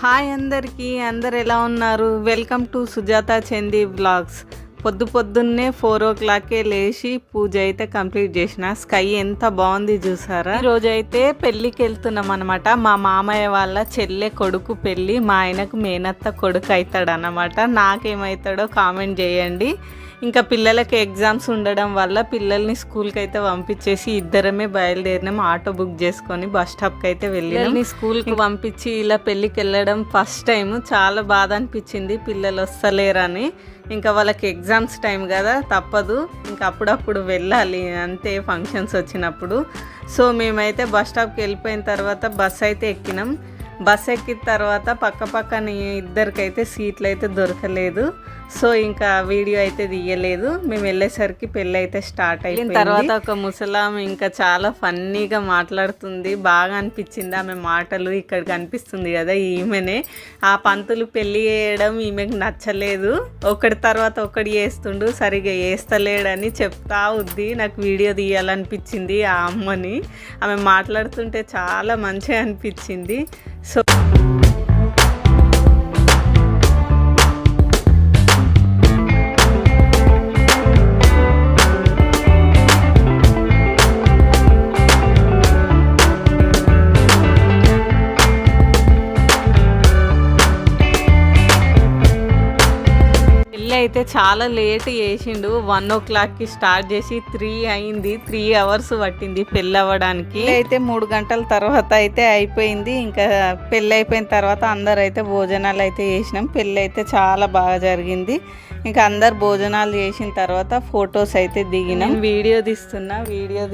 Hi అందరికీ, అందరు ఎలా ఉన్నారు? Welcome to Sujatha Chandi vlogs. పొద్దున్నే 4 లేచి పూజ అయితే కంప్లీట్ చేసిన. స్కై ఎంత బాగుంది చూసారా. ఈరోజు అయితే పెళ్ళికి వెళ్తున్నాం అనమాట. మా మామయ్య వాళ్ళ చెల్లె కొడుకు పెళ్ళి. మా ఆయనకు మేనత్త కొడుకు అవుతాడు అన్నమాట. నాకేమవుతాడో కామెంట్ చేయండి. ఇంకా పిల్లలకి ఎగ్జామ్స్ ఉండడం వల్ల పిల్లల్ని స్కూల్కి అయితే పంపించేసి ఇద్దరమే బయలుదేరినాం. ఆటో బుక్ చేసుకొని బస్ స్టాప్కి అయితే వెళ్ళి స్కూల్కి పంపించి ఇలా పెళ్ళికి వెళ్ళడం ఫస్ట్ టైం. చాలా బాధ అనిపించింది పిల్లలు వస్తలేరని. ఇంకా వాళ్ళకి ఎగ్జామ్స్ టైం కదా, తప్పదు, ఇంకా అప్పుడప్పుడు వెళ్ళాలి అంతే ఫంక్షన్స్ వచ్చినప్పుడు. సో మేమైతే బస్ స్టాప్కి వెళ్ళిపోయిన తర్వాత బస్ అయితే ఎక్కినాం. బస్ ఎక్కిన తర్వాత పక్కన ఇద్దరికైతే సీట్లు అయితే దొరకలేదు. సో ఇంకా వీడియో అయితే తీయలేదు. మేము వెళ్ళేసరికి పెళ్ళి అయితే స్టార్ట్ అయిన తర్వాత ఒక ముసలాం ఇంకా చాలా ఫన్నీగా మాట్లాడుతుంది. బాగా అనిపించింది ఆమె మాటలు. ఇక్కడ కనిపిస్తుంది కదా ఈమెనే. ఆ పంతులు పెళ్ళి చేయడం ఈమెకు నచ్చలేదు. ఒకటి తర్వాత ఒకటి చేస్తుండు, సరిగా చేస్తలేడని చెప్తా ఉంది. నాకు వీడియో తీయాలనిపించింది ఆ అమ్మని. ఆమె మాట్లాడుతుంటే చాలా మంచిగా అనిపించింది. సో అయితే చాలా లేట్ చేసిండు. 1 స్టార్ట్ చేసి 3 అయింది. 3 అవర్స్ పట్టింది పెళ్ళి అవ్వడానికి. అయితే 3 గంటల తర్వాత అయితే అయిపోయింది. ఇంకా పెళ్ళి అయిపోయిన తర్వాత అందరు అయితే భోజనాలు అయితే చేసినాం. పెళ్ళి అయితే చాలా బాగా జరిగింది. ఇంకా అందరు భోజనాలు చేసిన తర్వాత ఫొటోస్ అయితే దిగినాం. వీడియో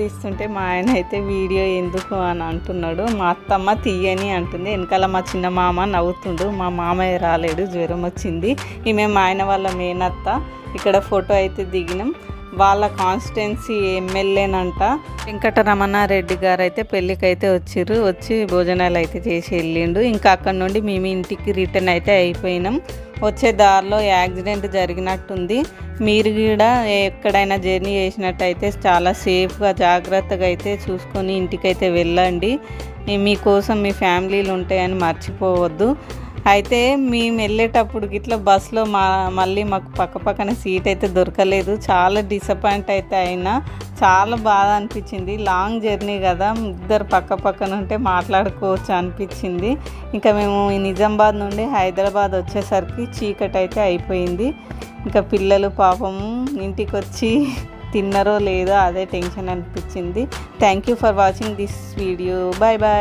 తీస్తుంటే మా ఆయన అయితే వీడియో ఎందుకు అని అంటున్నాడు. మా అత్తమ్మ తీయని అంటుంది. వెనకాల మా చిన్న మామ నవ్వుతుండు. మా మామయ్య రాలేడు, జ్వరం వచ్చింది. ఈమె మా ఆయన వాళ్ళ మేనత్త. ఇక్కడ ఫోటో అయితే దిగినాం. వాళ్ళ కాన్స్టిట్యున్సీ ఎమ్మెల్యేనంట. వెంకటరమణారెడ్డి గారు అయితే పెళ్ళికి అయితే వచ్చి భోజనాలు అయితే చేసి వెళ్ళిండు. ఇంకా అక్కడ నుండి మేము ఇంటికి రిటర్న్ అయితే అయిపోయినాం. వచ్చే దారిలో యాక్సిడెంట్ జరిగినట్టుంది. మీరు కూడా ఎక్కడైనా జర్నీ చేసినట్టయితే చాలా సేఫ్గా జాగ్రత్తగా అయితే చూసుకొని ఇంటికైతే వెళ్ళండి. మీకోసం మీ ఫ్యామిలీలు ఉంటాయని మర్చిపోవద్దు. అయితే మేము వెళ్ళేటప్పుడు ఇట్లా బస్సులో మళ్ళీ మాకు పక్కన సీట్ అయితే దొరకలేదు. చాలా డిసప్పాయింట్ అయితే అయినా. చాలా బాధ అనిపించింది. లాంగ్ జర్నీ కదా, ఇద్దరు పక్కన ఉంటే మాట్లాడుకోవచ్చు అనిపించింది. ఇంకా మేము నిజామాబాద్ నుండి హైదరాబాద్ వచ్చేసరికి చీకటి అయితే అయిపోయింది. ఇంకా పిల్లలు పాపము ఇంటికి వచ్చి తిన్నారో లేదో అదే టెన్షన్ అనిపించింది. Thank you for watching this video. Bye bye.